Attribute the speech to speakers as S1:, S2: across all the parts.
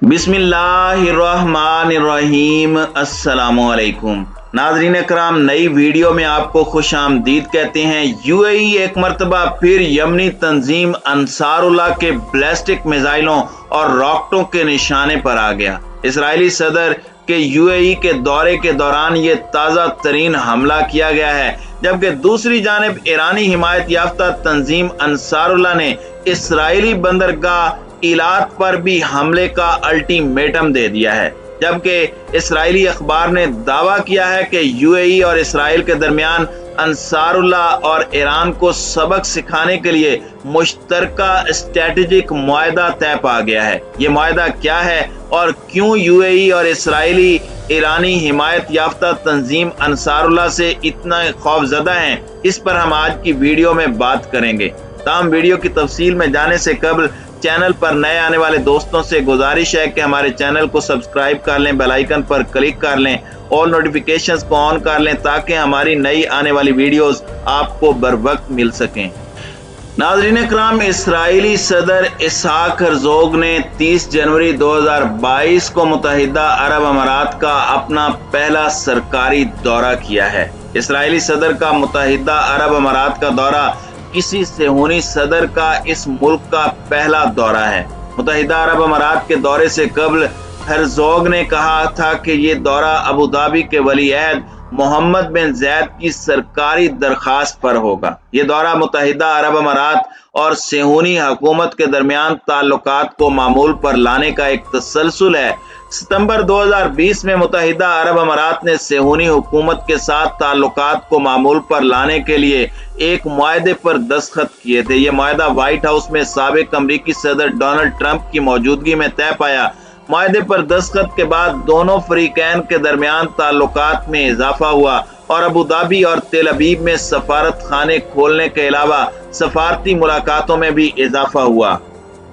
S1: बिस्मिल्लाहिर्रहमानिर्रहीम। अस्सलामुअलैकुम नाज़रीन कराम, नई वीडियो में आपको खुश आमदीद कहते हैं। यूएई एक मरतबा फिर यमनी तंजीम अंसारुल्लाह के बैलिस्टिक मिसाइलों और रॉकेटों के निशाने पर आ गया। इसराइली सदर के यूएई के दौरे के दौरान ये ताज़ा तरीन हमला किया गया है, जबकि दूसरी जानिब ईरानी हिमायत याफ्ता तंजीम अंसारुल्लाह ने इसराइली बंदरगाह इलात पर भी हमले का अल्टीमेटम दे दिया है। जबकि इसराइली अखबार ने दावा किया है कि यूएई और इसराइल के दरमियान अंसारुल्लाह और ईरान को सबक सिखाने के लिए मुश्तरका स्ट्रेटेजिक मुआहदा तय पा गया है। ये मुआहदा क्या है और क्यों यूएई और इसराइली ईरानी हिमायत याफ्ता तंजीम अंसारुल्लाह से इतना खौफजदा हैं, इस पर हम आज की वीडियो में बात करेंगे। तमाम वीडियो की तफसील में जाने से कबल चैनल पर नए आने वाले दोस्तों से गुजारिश है कि हमारे चैनल को सब्सक्राइब कर लें, बेल आइकन पर क्लिक कर लें और नोटिफिकेशंस को ऑन कर लें ताकि हमारी नई आने वाली वीडियोस आपको बर वक्त मिल सकें। नाज़रीन इकराम, इसराइली सदर इसहाक हर्ज़ोग ने 30 जनवरी 2022 को मुत्तहिदा अरब अमारात का अपना पहला सरकारी दौरा किया है। इसराइली सदर का मुत्तहिदा अरब अमारात का दौरा किसी सेहूनी सदर का इस मुल्क का पहला दौरा है। मुत्तहिदा अरब अमारात के दौरे से कबल हर्ज़ोग ने कहा था कि ये दौरा अबू धाबी के वली अहद मोहम्मद बिन ज़ैद की सरकारी दरखास्त पर होगा। ये दौरा मुत्तहिदा अरब अमारात और सेहूनी हुकूमत के दरमियान ताल्लुकात को मामूल पर लाने का एक तसलसल है। सितंबर 2020 में मुत्तहिदा अरब अमारात ने सेहूनी हुकूमत के साथ ताल्लुकात को मामूल पर लाने के लिए एक मुआहदे पर दस्तखत किए थे। यह मुआहदा व्हाइट हाउस में साबिक अमरीकी सदर डोनाल्ड ट्रंप की मौजूदगी में तय पाया। मुआहदे पर दस्तखत के बाद दोनों फरीकैन के दरमियान ताल्लुकात में इजाफा हुआ और अबू धाबी और तेल अवीव में सफारत खाने खोलने के अलावा सफारती मुलाकातों में भी इजाफा हुआ।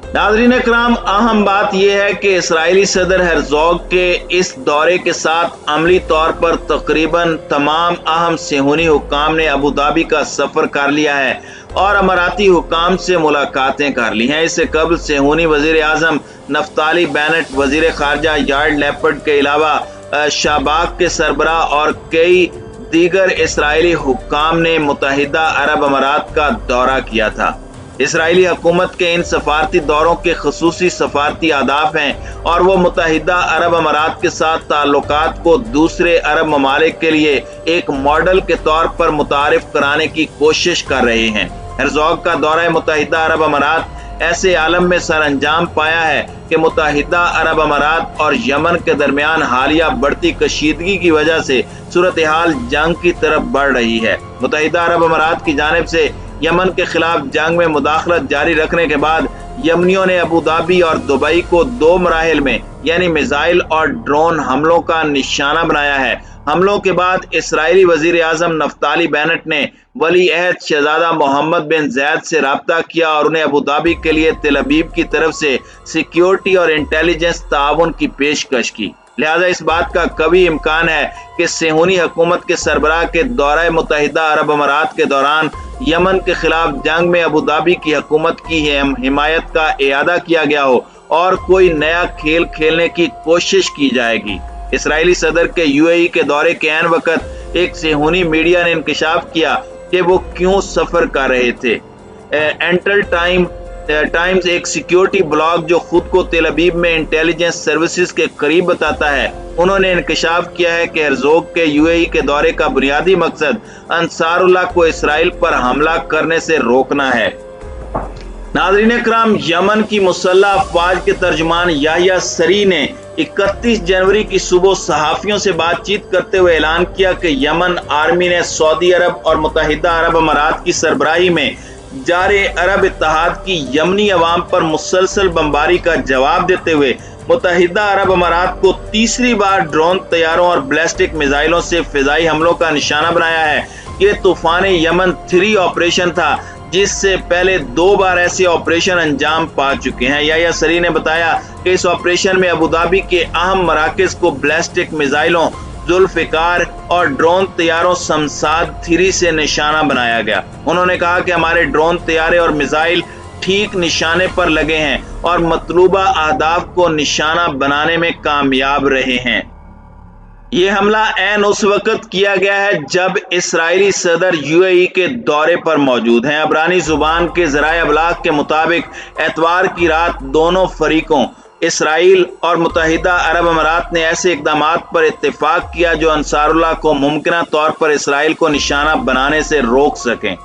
S1: नाज़रीन इकराम, अहम बात यह है कि इसराइली सदर हर्ज़ोग के इस दौरे के साथ अमली तौर पर तकरीबन तमाम अहम सेहूनी हुक्काम ने अबू धाबी का सफर कर लिया है और अमाराती हुक्काम से मुलाकातें कर ली हैं। इससे कबल सेहूनी वजीर आजम नफ्ताली बेनेट, वजीर खारजा यार्ड लेपर्ड के अलावा शाबाक के सरबराह और कई दीगर इसराइली हुक्काम ने मुत्तहिदा अरब अमारात का दौरा किया था। इसराइली हुकूमत के इन सफारती दौरों के खसूसी सफारती आदाफ हैं और वो मुत्तहिदा अरब अमारात के साथ ताल्लुकात को दूसरे अरब ममालिक के लिए एक मॉडल के तौर पर मुतारिफ कराने की कोशिश कर रहे हैं। हर्ज़ोग का दौरा मुत्तहिदा अरब अमारात ऐसे आलम में सर अंजाम पाया है कि मुत्तहिदा अरब अमारात और यमन के दरमियान हालिया बढ़ती कशीदगी की वजह से सूरत हाल जंग की तरफ बढ़ रही है। मुत्तहिदा अरब अमारात की जानिब से यमन के खिलाफ जंग में मुदाखलत जारी रखने के बाद यमनियों ने अबू धाबी और दुबई को दो मराहिल में यानी मिसाइल और ड्रोन हमलों का निशाना बनाया है। हमलों के बाद इसराइली वजीर आजम नफ्ताली बेनेट ने वली अहद शहजादा मोहम्मद बिन ज़ैद से राब्ता किया और उन्हें अबू धाबी के लिए तेल अवीव की तरफ से सिक्योरिटी और इंटेलिजेंस ताउन की पेशकश की। लिहाजा इस बात का कभी इम्कान है कि सेहूनी हुकूमत के सरबराह के दौरे मुत्तहिदा अरब अमारात के दौरान यमन के खिलाफ जंग में अबू धाबी की हुकूमत की हिमायत का इयादा किया गया हो और कोई नया खेल खेलने की कोशिश की जाएगी। इसराइली सदर के यूएई के दौरे के ऐन वक्त एक सेहूनी मीडिया ने इंकशाफ किया कि वो क्यों सफर कर रहे थे। एंटल टाइम्स एक सिक्योरिटी ब्लॉग जो खुद को तेल अवीव में इंटेलिजेंस सर्विसेज के करीब बताता है, उन्होंने इंकशाफ किया है कि हर्ज़ोग के यूएई के दौरे का बुनियादी मकसद अंसारुल्लाह को इसराइल पर हमला करने से रोकना है। नाज़रीन इकराम, यमन की मुसल्लह अफवाज के तर्जुमान याह्या सरी ने 31 जनवरी की सुबह सहाफ़ियों से बातचीत करते हुए ऐलान किया कि यमन आर्मी ने सऊदी अरब और मुत्तहिदा अरब अमारात की सरबराही में जारे अरब इत्तेहाद की यमनी अवाम पर मुसलसल बमबारी का जवाब देते हुए मुत्तहिदा अरब अमारात को तीसरी बार ड्रोन तैयारों और बैलिस्टिक मिसाइलों से फिजाई हमलों का निशाना बनाया है। ये तूफान यमन 3 ऑपरेशन था, जिससे पहले 2 बार ऐसे ऑपरेशन अंजाम पा चुके हैं। याह्या सरी ने बताया कि इस ऑपरेशन में अबू धाबी के अहम मराकज को बैलिस्टिक मिसाइलों, जुल्फिकार और ड्रोन तैयारों समसाद 3 से निशाना बनाया गया। उन्होंने कहा कि हमारे ड्रोन तैयारे और मिसाइल ठीक निशाने पर लगे हैं اور مطلوبہ اہداف کو نشانہ بنانے میں کامیاب رہے ہیں۔ یہ حملہ عین اس وقت کیا گیا ہے جب اسرائیلی صدر UAE کے دورے پر موجود ہیں۔ عبرانی زبان کے ذرائع ابلاغ کے مطابق اتوار کی رات دونوں فریقوں اسرائیل اور متحدہ عرب امارات نے ایسے اقدامات پر اتفاق کیا جو انصار اللہ کو ممکنہ طور پر اسرائیل کو نشانہ بنانے سے روک سکیں۔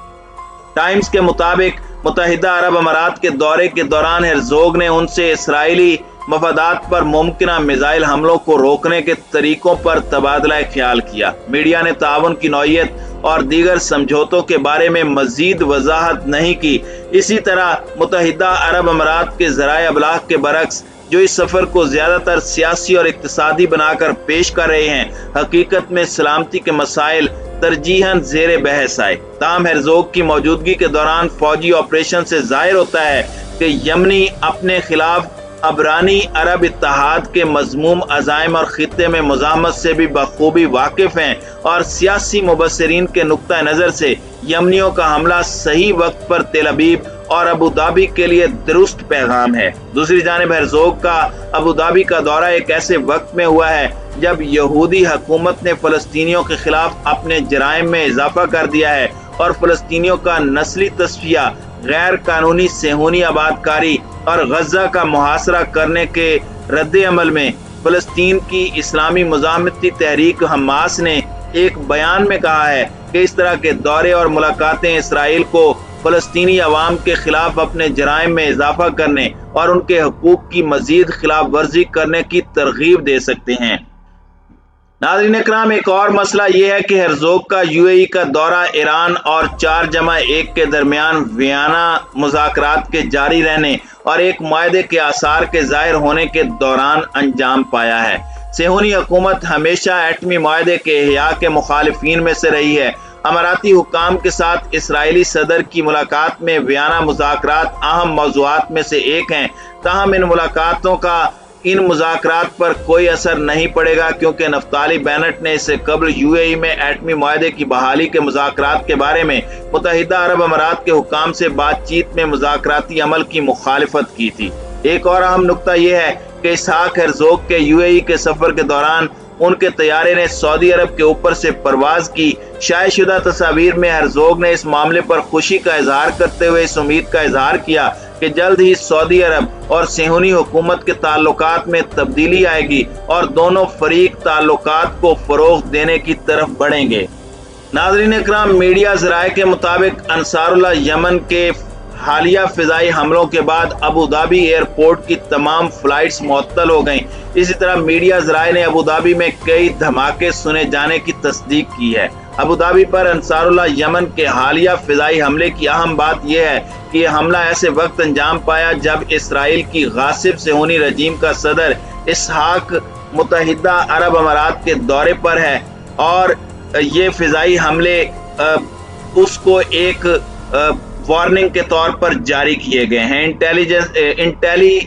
S1: ٹائمز کے مطابق متحدہ عرب امارات کے دورے کے دوران ہرزوگ نے ان سے اسرائیلی مفادات پر ممکنہ میزائل حملوں کو روکنے کے طریقوں پر تبادلہ خیال کیا۔ میڈیا نے تعاون کی نوعیت اور دیگر سمجھوتوں کے بارے میں مزید وضاحت نہیں کی۔ اسی طرح متحدہ عرب امارات کے ذرائع ابلاغ کے برعکس جو اس سفر کو زیادہ تر سیاسی اور اقتصادی بنا کر پیش کر رہے ہیں، حقیقت میں سلامتی کے مسائل ترجیحاً زیر بحث آئے۔ تاہم ہرزوگ کی موجودگی کے دوران فوجی آپریشن سے ظاہر ہوتا ہے کہ یمنی اپنے خلاف عبرانی عرب اتحاد کے مذموم عزائم اور خطے میں مزاحمت سے بھی بخوبی واقف ہیں، اور سیاسی مبصرین کے نقطہ نظر سے یمنیوں کا حملہ صحیح وقت پر تل ابیب اور ابوظہبی کے لیے درست پیغام ہے۔ دوسری جانب ہرزوگ کا ابوظہبی کا دورہ ایک ایسے وقت میں ہوا ہے جب یہودی حکومت نے فلسطینیوں کے خلاف اپنے جرائم میں اضافہ کر دیا ہے اور فلسطینیوں کا نسلی تصفیہ، غیر قانونی صہیونی آباد کاری اور غزہ کا محاصرہ کرنے کے رد عمل میں فلسطین کی اسلامی مزاحمتی تحریک حماس نے ایک بیان میں کہا ہے کہ اس طرح کے دورے اور ملاقاتیں اسرائیل کو فلسطینی عوام کے خلاف اپنے جرائم میں اضافہ کرنے اور ان کے حقوق کی مزید خلاف ورزی کرنے کی ترغیب دے سکتے ہیں۔ ناظرین اکرام، ایک اور مسئلہ یہ ہے کہ ہرزوگ کا UAE کا دورہ ایران اور 4+1 کے درمیان ویانا مذاکرات کے جاری رہنے اور ایک معاہدے کے آثار کے ظاہر ہونے کے دوران انجام پایا ہے۔ صہیونی حکومت ہمیشہ ایٹمی معاہدے کے احیاء کے مخالفین میں سے رہی ہے۔ اماراتی حکام کے ساتھ اسرائیلی صدر کی ملاقات میں ویانا مذاکرات اہم موضوعات میں سے ایک ہیں، تاہم ان ملاقاتوں کا ان مذاکرات پر کوئی اثر نہیں پڑے گا کیونکہ نفتالی بینٹ نے اس سے قبل UAE میں ایٹمی معاہدے کی بحالی کے مذاکرات کے بارے میں متحدہ عرب امارات کے حکام سے بات چیت میں مذاکراتی عمل کی مخالفت کی تھی۔ ایک اور اہم نقطہ یہ ہے کہ اسحاق ہرزوگ کے UAE کے سفر کے دوران ان کے طیارے نے سعودی عرب کے اوپر سے پرواز کی۔ شائع شدہ تصاویر میں ہرزوگ نے اس معاملے پر خوشی کا اظہار کرتے ہوئے اس امید کا اظہار کیا کہ جلد ہی سعودی عرب اور صہیونی حکومت کے تعلقات میں تبدیلی آئے گی اور دونوں فریق تعلقات کو فروغ دینے کی طرف بڑھیں گے۔ ناظرین اکرام، میڈیا ذرائع کے مطابق انصار اللہ یمن کے حالیہ فضائی حملوں کے بعد ابوظہبی ایئرپورٹ کی تمام فلائٹس معطل ہو گئیں۔ اسی طرح میڈیا ذرائع نے ابوظہبی میں کئی دھماکے سنے جانے کی تصدیق کی ہے۔ ابوظہبی پر انصار اللہ یمن کے حالیہ فضائی حملے کی اہم بات یہ ہے کہ یہ حملہ ایسے وقت انجام پایا جب اسرائیل کی غاصب صہیونی رجیم کا صدر اسحاق متحدہ عرب امارات کے دورے پر ہے، اور یہ فضائی حملے اس کو ایک وارننگ کے طور پر جاری کیے گئے ہیں۔ انٹیلی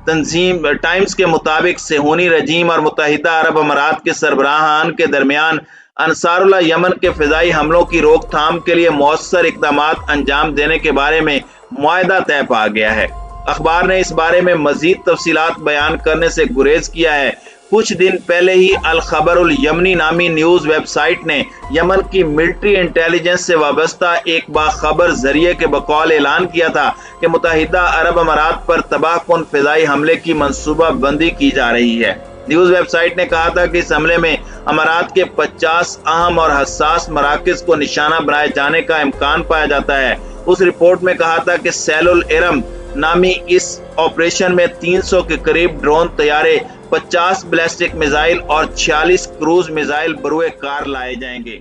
S1: تنظیم ٹائمز کے مطابق صہیونی رجیم اور متحدہ عرب امارات کے سربراہان کے درمیان انصار اللہ یمن کے فضائی حملوں کی روک تھام کے لیے مؤثر اقدامات انجام دینے کے بارے میں معاہدہ طے پا گیا ہے۔ اخبار نے اس بارے میں مزید تفصیلات بیان کرنے سے گریز کیا ہے۔ کچھ دن پہلے ہی الخبر الیمنی نامی نیوز ویب سائٹ نے یمن کی ملٹری انٹیلیجنس سے وابستہ ایک باخبر ذریعے کے بقول اعلان کیا تھا کہ متحدہ عرب امارات پر تباہ کن فضائی حملے کی منصوبہ بندی کی جا رہی ہے۔ نیوز ویب سائٹ نے کہا تھا کہ اس حملے میں امارات کے 50 اہم اور حساس مراکز کو نشانہ بنائے جانے کا امکان پایا جاتا ہے۔ اس رپورٹ میں کہا تھا کہ سیل الارم نامی اس آپریشن میں 300 کے قریب ڈرون طیارے، 50 بیلسٹک میزائل اور 46 کروز میزائل بروئے کار لائے جائیں گے۔